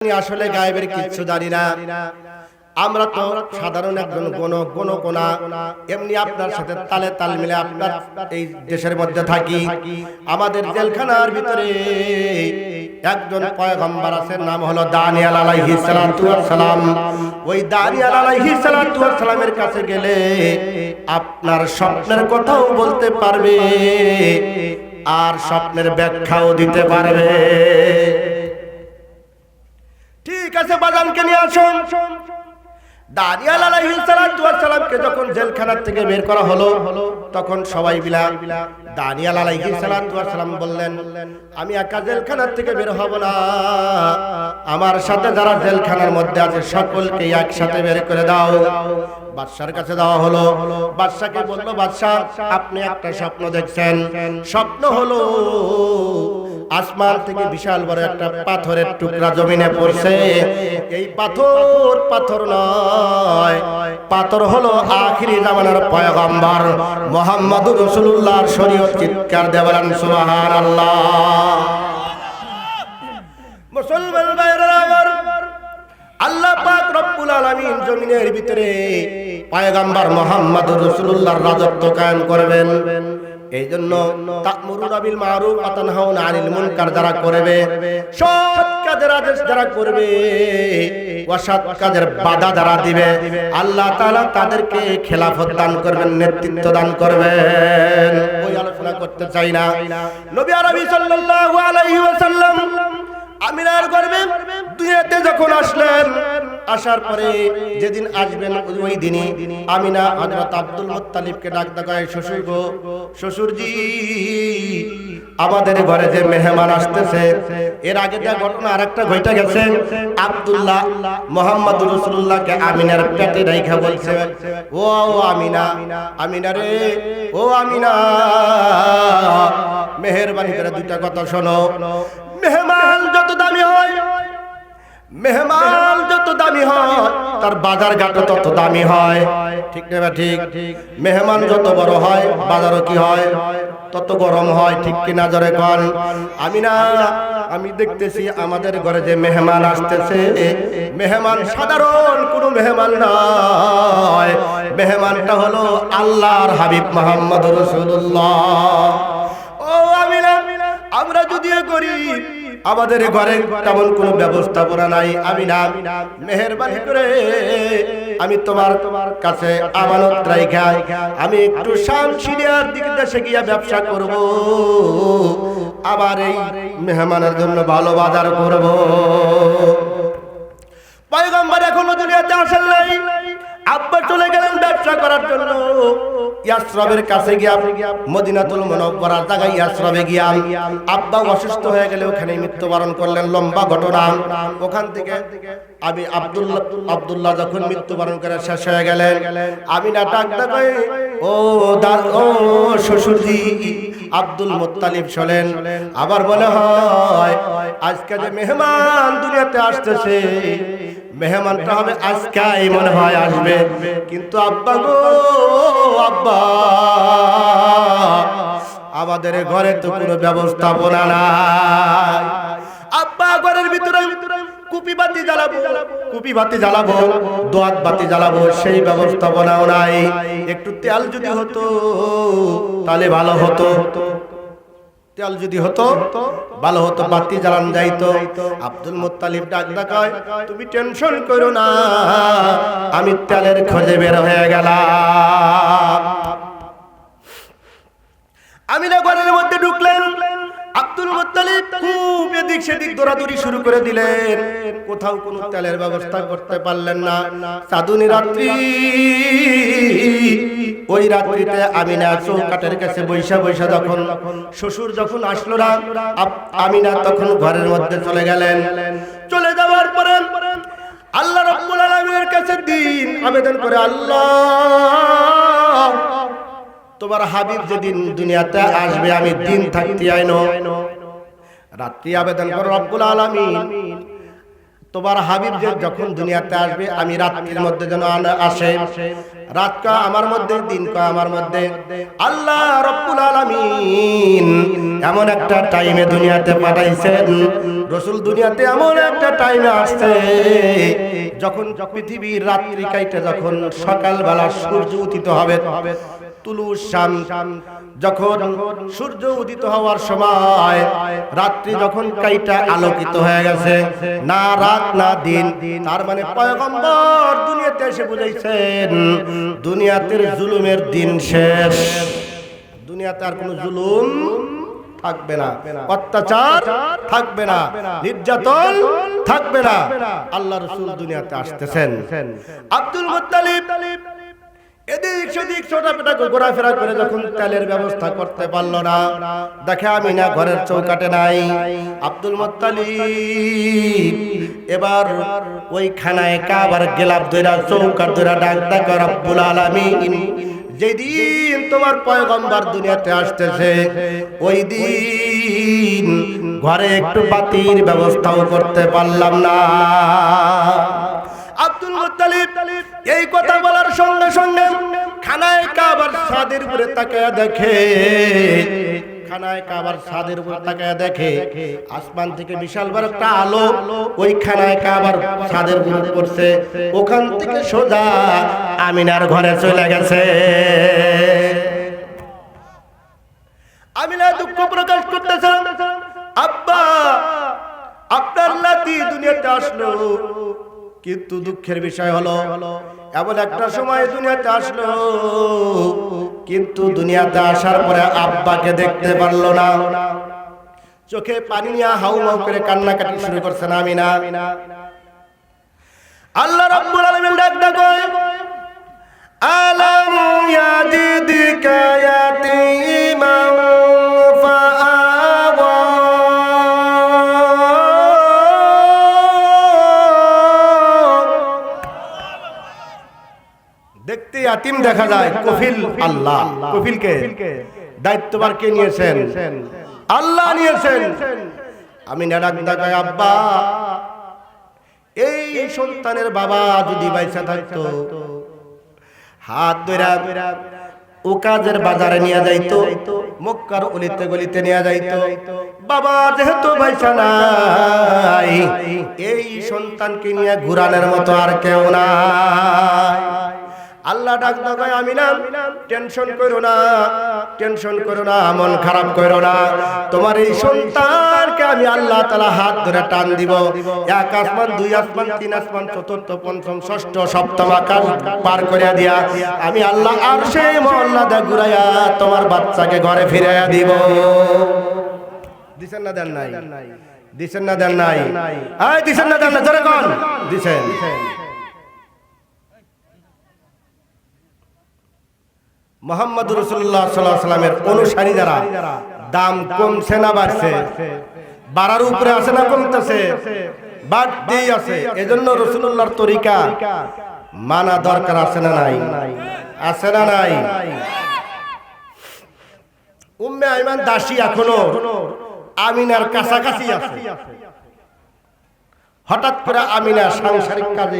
আসলে গায়েবের কিচ্ছু জানি না। আমরা তো সাধারণ একজন কোনা এমনি আপনার সাথে তালে তাল মিলে আপনার এই দেশের মধ্যে থাকি। আমাদের জেলখানার ভিতরে একজন পয়গম্বর আছেন, নাম হলো দানিয়েল আলাইহিস সালাতু ওয়াস সালাম। ওই দানিয়েল আলাইহিস সালাতু ওয়াস সালামের কাছে গেলে আপনার স্বপ্নের কথাও বলতে পারবে আর স্বপ্নের ব্যাখ্যাও দিতে পারবে। ঠিক আছে, বাজানকে নিয়ে আসুন। দানিয়েল আলাইহিস সালাতু ওয়াস সালামকে যখন জেলখানা থেকে বের করা হলো তখন সবাই মিলে দানিয়েল আলাইহিস সালাতু ওয়াস সালাম বললেন, আমি একা জেলখানা থেকে বের হব না, আমার সাথে যারা জেলখানার মধ্যে আছে সকলকে একসাথে বের করে দাও। বাদশার কাছে যাওয়া হলো। বাদশাকে বললো, বাদশা আপনি একটা স্বপ্ন দেখছেন। স্বপ্ন হলো আসমান থেকে বিশাল বড় একটা পাথরের টুকরা জমিনে পড়ছে। এই পাথর নয়, পাথর হলো আখিরি জামানার পয়গম্বর মুহাম্মদুর রাসূলুল্লাহর শরীয়ত। চিৎকার দিয়ে বলেন সুবহানাল্লাহ। মুসলমান ভাইরা আমার, আল্লাহ পাক রব্বুল আলামিন জমিনের ভিতরে পয়গম্বর মুহাম্মদুর রাসূলুল্লাহর রাজত্ব কায়েম করবেন। এই জন্য তা'মুরুনা বিল মারুফ ওয়া তানহাউনা আনিল মুনকার যারা করবে, সৎ কাজের আদেশ যারা করবে, অসৎ কাজের বাধা যারা দিবে, আল্লাহ তাআলা তাদেরকে খেলাফত দান করবেন, নেতৃত্ব দান করবেন। ওই আলোচনা করতে চাই না। নবী আরবি সাল্লাল্লাহু আলাইহি ওয়াসাল্লাম আমিনার গর্ভে দুনিয়াতে যখন আসলেন, আসার পরে যেদিন আসবেন ওই দিনই আমিনা হযরত আব্দুল মুত্তালিবকে ডাক দেয়, শ্বশুর গো, শ্বশুরজি আমাদের ঘরে যে মেহমান আসতেছে। এর আগে যে ঘটনা আরেকটা ঘটে গেছে, আব্দুল্লাহ মুহাম্মদুর রাসূলুল্লাহকে আমিনার পেটে রাইখা বলছে, ও আমিনা, আমিনা রে, ও আমিনা মেহেরবানি করে দুইটা কথা শোনো। মেহমান যত দামি হয়, মেহমান যত দামি হয় তার বাজার ঘাট তত দামি হয়। ঠিক না ঠিক? মেহমান যত বড় হয় বাজারও কি হয়? তত গরম হয়। ঠিক কিনা জোরে কোন? আমি দেখতেছি আমাদের ঘরে যে মেহমান আসতেছে, মেহমান সাধারণ কোনো মেহমান নয়, মেহমানটা হলো আল্লাহর হাবিব মুহাম্মদুর রাসূলুল্লাহ। ও আমিনা, আমরা যদিও গরিব, আমাদের ঘরে তেমন কোনো ব্যবস্থাপনা নাই। আমিনা মেহেরবানি করে আমি তোমার কাছে আমানত রাইখা আমি একটু শামসিনিয়ার দিকে দেশে গিয়া ব্যবসা করব, আবার এই মেহমানের জন্য ভালো বাজার করব। পয়গম্বর এখনো দুনিয়াতে আসেন নাই। আব্বা চলে গেলেন ব্যবসা করার জন্য ইয়াসরাবের কাছে গিয়া, মদিনাতুল মুনাওয়ারার জায়গায় ইয়াসরাবে গিয়া আব্বা অসুস্থ হয়ে গেলে ওখানে মৃত্যুবরণ করলেন। লম্বা ঘটনা। ওখান থেকে আমি আব্দুল্লাহ যখন মৃত্যুবরণ করে শেষ হয়ে গেলেন, আমিনা ডাক দেয়, ও শ্বশুরজি আব্দুল মুত্তালিব শোনেন। আবার বলে হয় আজকে যে মেহমান দুনিয়াতে আসতেছে, মেহমানটা হবে আজকেই মনে হয় আসবে, কিন্তু আব্বা গো, আব্বা আমাদের ঘরে তো কোনো ব্যবস্থাপনা নাই। আব্বা ঘরের ভিতরে কুপি বাতি জ্বালাবো, দোয়াত বাতি জ্বালাবো, সেই ব্যবস্থাপনাও নাই। একটু তেল যদি হতো তাহলে ভালো হতো, তেল যদি হতো ভালো হতো, বাতি জ্বালান যাইতো। আব্দুল মুত্তালিব ডাক দেয়, তুমি টেনশন করো না, আমি তেলের খোঁজে বের হয়ে গেলাম। আমিনা ঘরের মধ্যে ঢুকলেন। আব্দুল মুত্তালিব খুব এদিক সেদিক দৌড়াদৌড়ি শুরু করে দিলেন, কোথাও কোনো তেলের ব্যবস্থা করতে পারলেন না। সাধুনি রাত্রি, ওই রাত্রিতে আমিনা চৌকাটের কাছে বৈশা যখন শ্বশুর যখন আসলো না, আমিনা তখন ঘরের মধ্যে চলে গেলেন। চলে যাওয়ার পরে আল্লাহ রাব্বুল আলামিনের কাছে দিন আবেদন করে, আল্লাহ তোমার হাবিব যেদিন দুনিয়াতে আসবে আমি দিন থাকতে আইনো। রাত্রি আবেদন করে, রব্বুল আলামিন তোমার হাবিব যে যখন দুনিয়াতে আসবে আমি রাত্রির মধ্যে যেন আসে, রাত কা আমার মধ্যে, দিন কা আমার মধ্যে। আল্লাহ রব্বুল আলামিন এমন একটা টাইমে দুনিয়াতে পাঠাইছেন রাসূল দুনিয়াতে এমন একটা টাইমে আসছে যখন পৃথিবীর রাত্রি কাইটে যখন সকালবেলা সূর্য উদিত হবে, তুলুস শাম, যখন সূর্য উদিত হওয়ার সময় রাত্রি যখন কাইটা আলোকিত হয়ে গেছে, না রাত না দিন, তার মানে পয়গম্বর দুনিয়াতে এসে বুঝাইছেন দুনিয়াতে জুলুমের দিন শেষ, দুনিয়াতে আর কোনো জুলুম থাকবে না, অত্যাচার থাকবে না, নির্যাতন থাকবে না। আল্লাহ রাসূল দুনিয়াতে আসতেছেন। আব্দুল মুত্তালিব এদিক সেদিক ছোটাপেটা ঘোরাফেরা করে যখন তেলের ব্যবস্থা করতে পারলো না, দেখে আমিনা ঘরের চৌকাটে নাই। আব্দুল মুত্তালিব এবার ওই খানায় কাবার গেলাপ ধইরা চৌকাট ধইরা ডাক ডাক রব্বুল আলামিন, যেদিন তোমার পয়গম্বর দুনিয়াতে আসতেছে ওই দিন ঘরে একটু বাতির ব্যবস্থাও করতে পারলাম না। আব্দুল মুত্তালিব এই কথা বলার সঙ্গে সঙ্গে খানায় কাবার ছাদের উপরে তাকায়া দেখে, খানায় কাবার ছাদের উপর তাকায়া দেখে আসমান থেকে বিশাল বড় একটা আলো ওই খানায় কাবার ছাদের উপর পড়ছে, ওখান থেকে সোজা আমিনার ঘরে চলে গেছে। আমিনা দুঃখ প্রকাশ করতেছে, আব্বা আপনার নাতি দুনিয়াতে আসলো, কিন্তু দুঃখের বিষয় হলো এমন একটা সময় দুনিয়াতে আসলো কিন্তু দুনিয়াতে আসার পরে আব্বাকে দেখতে পারলো না। চোখে পানি নিয়ে হাউমাউ করে কান্নাকাটি শুরু করছেন আমিনা। আল্লাহ রাব্বুল আলামিন ডাক কয়, আলাম ইয়াজিদিকা ইয়াতীমান ফাআওয়া, দেখতে ইয়াতিম দেখা যায়, কফিল আল্লাহ। কফিলকে দায়িত্বভার কে নিয়েছেন? আল্লাহ নিয়েছেন। আমি ডাক ডাকাই, আব্বা এই সন্তানের বাবা যদি বাইসা থাকতো হাত ধইরা ও কাজের বাজারে নিয়ে যাইতো, মক্কার অলিতে গলিতে নিয়ে যাইতো। বাবা যেহেতু বাইসা নাই, এই সন্তানকে নিয়ে ঘুরানোর মতো আর কেউ নাই। আল্লাহ ডাক দাও, আমিনা টেনশন করো না, টেনশন করো না, মন খারাপ করো না, তোমার এই সন্তানকে আমি আল্লাহ তাআলা হাত ধরে টান দিব, এক আসমান দুই আসমান তিন আসমান চতুর্থ পঞ্চম ষষ্ঠ সপ্তম আকাশ পার করে দিয়া আমি আল্লাহ আরশে মহল্লাদা ঘুরাইয়া তোমার বাচ্চাকে ঘরে ফিরাইয়া দিব। দিছেন না দেন নাই? দিছেন না দেন নাই? এই দিছেন না দেন না? জোরে কোন দিছেন? মুহাম্মদ রাসূলুল্লাহ সাল্লাল্লাহু আলাইহি ওয়াসাল্লামের অনুসারী যারা, দাম কমছে না বাড়ছে? বাড়ার উপরে আছে না কমতেছে? বাড়তেই আছে। এজন্য রাসূলুল্লাহর তরিকা মানা দরকার আছে না নাই? আছে না নাই? উম্মে আইমান দাসী এখনো আমিনার কাছাকাছি আছে। হঠাৎ করে আমিনা সাংসারিক কাজে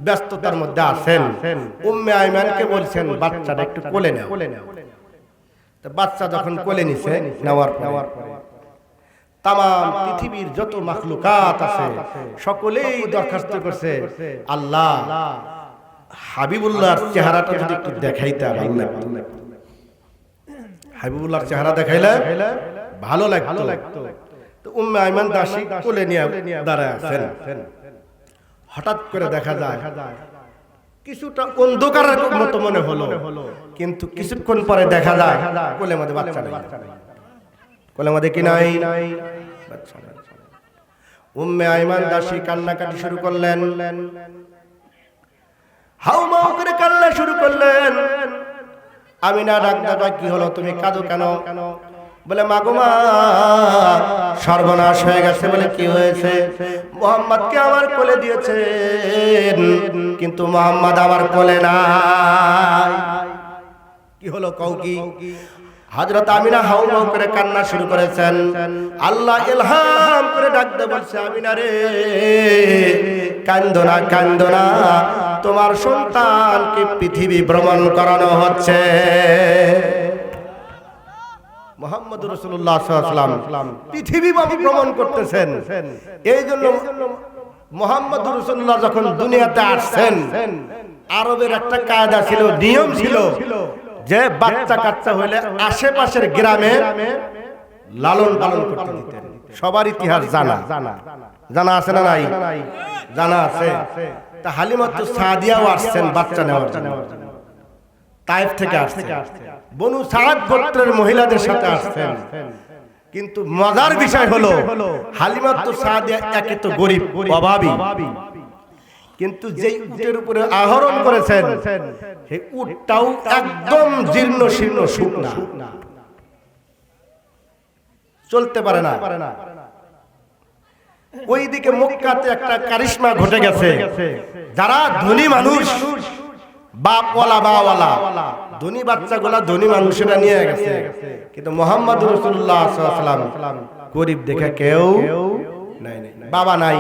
ব্যস্ততার মধ্যে আছেন, উম্মে আইমানকে বলছেন বাচ্চাটা একটু কোলে নাও। তো বাচ্চা যখন কোলে নিছে, নেওয়ার পরে তামাম পৃথিবীর যত মাখলুকাত আছে সকলেই দরখাস্ত করছে, আল্লাহ হাবিবুল্লাহর চেহারাটা যদি একটু দেখাইতে, ভালো লাগতো। হাবিবুল্লাহর চেহারা দেখাইলে ভালো লাগতো। তো উম্মে আইমান দাসী কোলে নিয়ে দাঁড়ায় আছেন। হঠাৎ করে দেখা যায় কিছুটা অন্ধকারের মতো মনে হলো, কিন্তু কিছুক্ষণ পরে দেখা যায় কোলের মধ্যে বাচ্চা নেই। কোলের মধ্যে কি নাই? বাচ্চা নাই। উম্মে আইমান দাসী কান্নাকাটি শুরু করলেন, হাউমাউ করে কান্না শুরু করলেন। আমিনা ডাক দাও, কি হলো, তুমি কাঁদো কেন? বলে মাগো মা, সর্বনাশ হয়ে গেছে। বলে কি হয়েছে? মুহাম্মদকে আমার কোলে দিয়েছেন, কিন্তু মুহাম্মদ আমার কোলে নাই। কি হলো কও কি? হযরত আমিনা হাউমাউ করে কান্না শুরু করেছেন। আল্লাহ ইলহাম করে ডাকতে বলছে, আমিনা রে কান্দো না, কান্দো না, তোমার সন্তানকে পৃথিবী ভ্রমণ করানো হচ্ছে। মুহাম্মদুর রাসূলুল্লাহ সাল্লাল্লাহু আলাইহি ওয়াসাল্লাম পৃথিবী ভ্রমণ করতেছেন। এই জন্য মুহাম্মদুর রাসূলুল্লাহ যখন দুনিয়াতে আসছেন, আরবের একটা কায়দা ছিল, নিয়ম ছিল যে বাচ্চা কাচ্চা হইলে আশেপাশের গ্রামে লালন পালন করতে দিতেন। সবার ইতিহাস জানা জানা আছে না নাই? জানা আছে। তা হালিমাতুস সাদিয়াও আসছেন বাচ্চা নেওয়ার জন্য, তায়েফ থেকে আসছেন, বনু সাদ গোত্রের মহিলাদের সাথে আসছেন। কিন্তু মজার বিষয় হলো হালিমাতুস সাদিয়া একে তো গরিব অভাবী, কিন্তু যেই উটের উপরে আহরণ করেছেন সেই উটটাও একদম জীর্ণ শীর্ণ, শুকনা, চলতে পারে না। ওইদিকে মক্কাতে একটা কারিশমা ঘটে গেছে। যারা ধনী মানুষ, বাপওয়ালা বাওয়ালা, ধনী বাচ্চাগুলা ধনী মানুষেরা নিয়ে গেছে, কিন্তু মুহাম্মদুর রাসূলুল্লাহ সাল্লাল্লাহু আলাইহি ওয়াসাল্লাম গরিব দেখে কেউ নাই, বাবা নাই,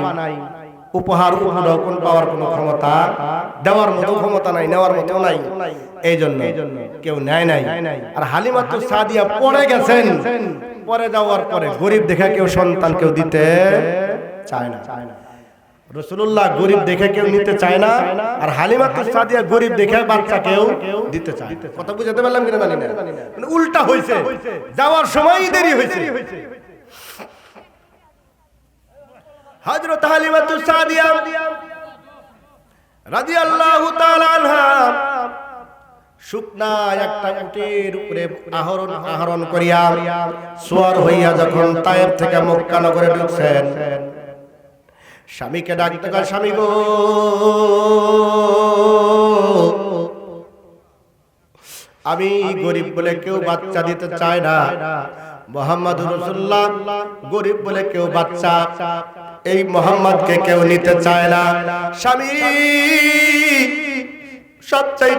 উপহার উপঢৌকন পাওয়ার কোনো ক্ষমতা, দেওয়ার মতো ক্ষমতা নাই, নেওয়ার মতো নাই, এই জন্য কেউ নেয় নাই। আর হালিমাতুস সাদিয়া পড়ে গেছেন, পরে যাওয়ার পরে গরিব দেখে কেউ সন্তান কেউ দিতে চায় না। রাসূলুল্লাহ গরিব দেখে কেউ নিতে চায় না, আর হালিমাতুস সাদিয়া গরিব দেখে বাচ্চা কেউ দিতে চায়। কথা বুঝাতে পারলাম কিনা জানি না, মানে উল্টা হয়েছে, যাওয়ার সময়ই দেরি হয়েছে। হযরত হালিমাতুস সাদিয়া রাদিয়াল্লাহু তাআলা আনহা শুকনা একটা উটের উপরে আহরণ করিয়া সওয়ার হইয়া যখন তায়েফ থেকে মক্কা নগরে ঢুকছেন, স্বামীকে ডাকতে কয়, স্বামী গো, আমি গরিব বলে কেউ বাচ্চা দিতে চায় না, মুহাম্মদুর রাসূলুল্লাহ গরিব বলে কেউ বাচ্চা এই মুহাম্মদকে কেউ নিতে চায় না। স্বামী সবচাইতে